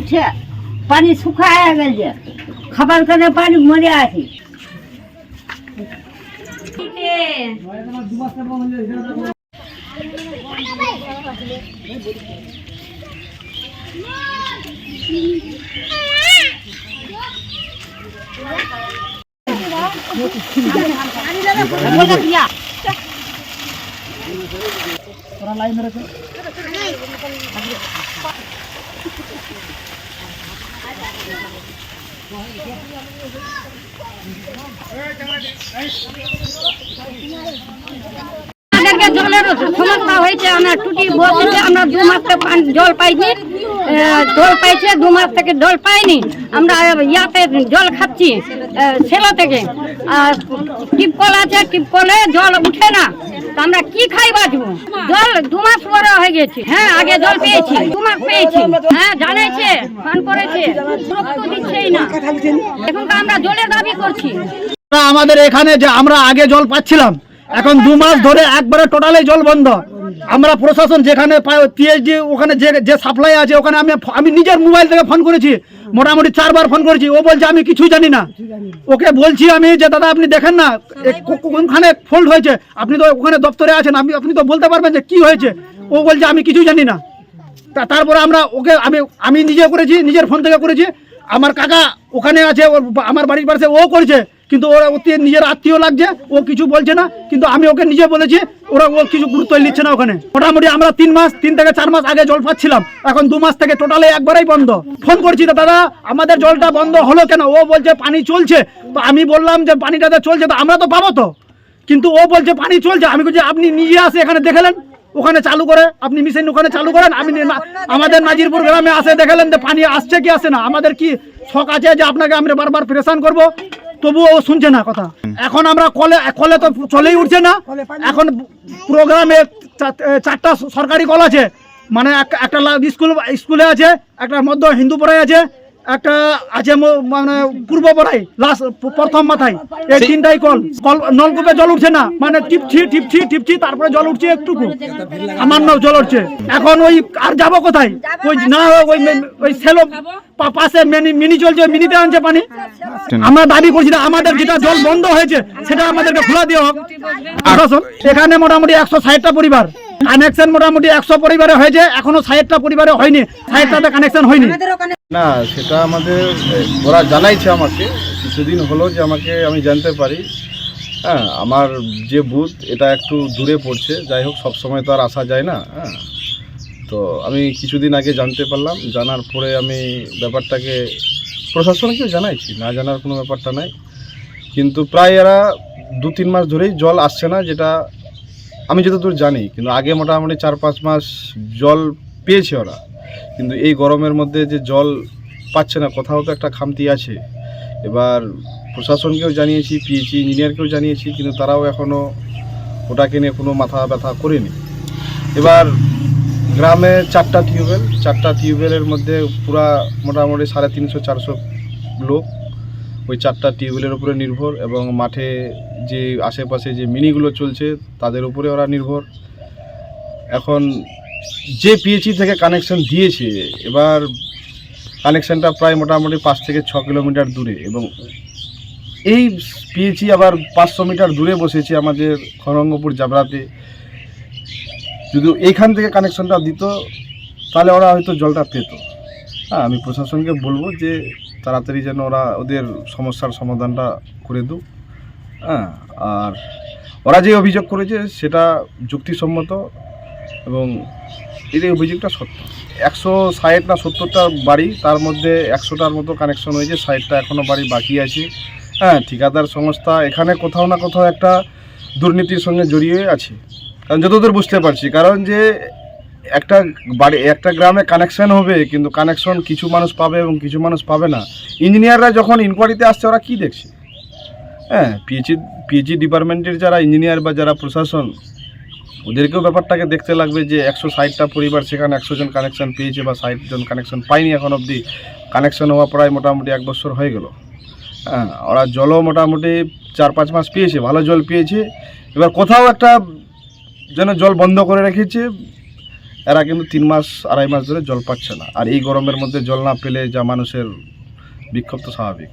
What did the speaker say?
উঠছে, পানি শুকায় গেছে, খাবার কানে পানি মরে আছি। জলের সমস্যা হয়েছে, আমরা টুটি বলছে, আমরা 2 মাস থেকে জল পাইনি, জল পাইছে 2 মাস থেকে জল পাইনি। আমরা ইয়াতে জল খাচ্ছি সেলা থেকে, আর টিপকল আছে, টিপকলে জল উঠে না, তো আমরা কি খাই বাঁচবো? জল 2 মাস পরে হয়ে গেছে। হ্যাঁ, আগে জল পেয়েছি, 2 মাস পেয়েছি। হ্যাঁ, জানাইছে, ফোন করেছে, রক্ত দিচ্ছেই না। এখন তো আমরা জলের দাবি করছি। আমাদের এখানে যে আমরা আগে জল পাচ্ছিলাম, এখন 2 মাস ধরে একবারে টোটালি জল বন্ধ। আমরা প্রশাসন যেখানে পিএইচডি ওখানে যে সাপ্লাই আছে ওখানে আমি নিজের মোবাইল থেকে ফোন করেছি, মোটামুটি 4 বার ফোন করেছি। ও বলছে আমি কিছুই জানি না। ওকে বলছি আমি যে দাদা আপনি দেখেন না কোনখানে ফল্ট হয়েছে, আপনি তো ওখানে দপ্তরে আছেন, আপনি তো বলতে পারবেন যে কি হয়েছে। ও বলছে আমি কিছুই জানি না। তারপরে আমরা ওকে আমি নিজে করেছি, নিজের ফোন থেকে করেছি। আমার কাকা ওখানে আছে, আমার বাড়ির পাশে, ও করেছে, কিন্তু ওরা নিজের আত্মীয় লাগছে, ও কিছু বলছে না। কিন্তু আমি ওকে নিজে বলেছি, ও কিছু গুরুত্ব নিচ্ছে না ওখানে। মোটামুটি আমরা 3 থেকে 4 মাস আগে জল পাচ্ছিলাম, এখন 2 মাস থেকে টোটালি একবারেই বন্ধ। ফোন করছি তো দাদা আমাদের জলটা বন্ধ হলো কেন? ও বলছে পানি চলছে। তো আমি বললাম যে পানিটাতে চলছে তো আমরা তো পাবো তো, কিন্তু ও বলছে পানি চলছে। আমি বলছি আপনি নিজে আসে এখানে দেখলেন, ওখানে চালু করে আপনি মিশন ওখানে চালু করেন। আমি আমাদের নাজিরপুর গ্রামে আসে দেখলেন যে পানি আসছে কি আসে না। আমাদের কি শখ আছে যে আপনাকে আমরা বারবার প্রেশান করব, তবুও ও শুনছে না কথা। এখন আমরা কলে তো চলেই উঠছে না। এখন প্রোগ্রামে 4টা সরকারি কল আছে, মানে একটা স্কুলে আছে, একটা মধ্য হিন্দু পড়ায় আছে, একটা আছে মানে পূর্ব পড়াই লাস্ট প্রথম মাথায়। এই 3টাই কল নলকূপে জল উঠছে না, মানে টিপছি তারপরে জল উঠছে একটুকু, আমার জল উঠছে। এখন ওই আর যাবো কোথায়? ওই না ওই সেলো পাশে মিনি চলছে, মিনিতে আনছে পানি। আমরা দাবি করছি না, আমাদের যেটা জল বন্ধ হয়েছে সেটা আমাদেরকে খোলা দেওয়া হোক। এখানে মোটামুটি 160টা পরিবার কানেকশন, মোটামুটি 100 পরিবারে হয়েছে, এখনো 60টা পরিবারে হয়নি, 60টাতে কানেকশন হয়নি। না, সেটা আমাদের ওরা জানাইছে আমাকে কিছুদিন হলো, যে আমি জানতে পারি। হ্যাঁ, আমার যে বুথ এটা একটু দূরে পড়ছে, যাই হোক সব সময় তো আর আসা যায় না। হ্যাঁ, তো আমি কিছুদিন আগে জানতে পারলাম, জানার পরে আমি ব্যাপারটাকে প্রশাসনকেও জানাইছি, না জানার কোনো ব্যাপারটা নাই। কিন্তু প্রায় এরা 2-3 মাস ধরেই জল আসছে না, যেটা আমি যতদূর জানি। কিন্তু আগে মোটামুটি 4-5 মাস জল পেয়েছে ওরা, কিন্তু এই গরমের মধ্যে যে জল পাচ্ছে না, কোথাও তো একটা খামতি আছে। এবার প্রশাসনকেও জানিয়েছি, পিএইচই ইঞ্জিনিয়ারকেও জানিয়েছি, কিন্তু তারাও এখনও ওটাকে নিয়ে কোনো মাথা ব্যথা করেনি। এবার গ্রামে 4টা টিউবওয়েলের মধ্যে পুরা মোটামুটি 350-400 লোক ওই 4টা টিউবওয়েলের উপরে নির্ভর, এবং মাঠে যে আশেপাশে যে মিনিগুলো চলছে তাদের উপরে ওরা নির্ভর। এখন যে পিএইচই থেকে কানেকশন দিয়েছে, এবার কানেকশনটা প্রায় মোটামুটি 5 থেকে 6 কিলোমিটার দূরে, এবং এই পিএইচই আবার 500 মিটার দূরে বসেছে আমাদের খড়ঙ্গপুর জাবরাতে। যদি এইখান থেকে কানেকশনটা দিত তাহলে ওরা হয়তো জলটা পেত। হ্যাঁ, আমি প্রশাসনকে বলবো যে তাড়াতাড়ি যেন ওরা ওদের সমস্যার সমাধানটা করে দেয়। হ্যাঁ, আর ওরা যে অভিযোগ করেছে সেটা যুক্তিসম্মত, এবং এই অভিযোগটা সত্য। 160 না 70টা বাড়ি, তার মধ্যে 100টার মতো কানেকশন হয়েছে, 60টা এখনও বাড়ি বাকি আছে। হ্যাঁ, ঠিকাদার সংস্থা এখানে কোথাও না কোথাও একটা দুর্নীতির সঙ্গে জড়িয়ে আছে, কারণ যতদূর বুঝতে পারছি। কারণ যে একটা গ্রামে কানেকশন হবে, কিন্তু কানেকশন কিছু মানুষ পাবে এবং কিছু মানুষ পাবে না। ইঞ্জিনিয়াররা যখন ইনকোয়ারিতে আসছে ওরা কি দেখছে? হ্যাঁ, পিএইচই ডিপার্টমেন্টের যারা ইঞ্জিনিয়ার বা যারা প্রশাসন, ওদেরকেও ব্যাপারটাকে দেখতে লাগবে যে 160টা পরিবার, সেখানে 100 জন কানেকশন পেয়েছে বা 60 জন কানেকশন পায়নি এখন অবধি। কানেকশন হওয়া প্রায় মোটামুটি 1 বছর হয়ে গেল। হ্যাঁ, ওরা জলও মোটামুটি 4-5 মাস পেয়েছে, ভালো জল পেয়েছে। এবার কোথাও একটা যেন জল বন্ধ করে রেখেছে, এরা কিন্তু 3 মাস 2.5 মাস ধরে জল পাচ্ছে না। আর এই গরমের মধ্যে জল না পেলে যা মানুষের বিক্ষোভ তো স্বাভাবিক।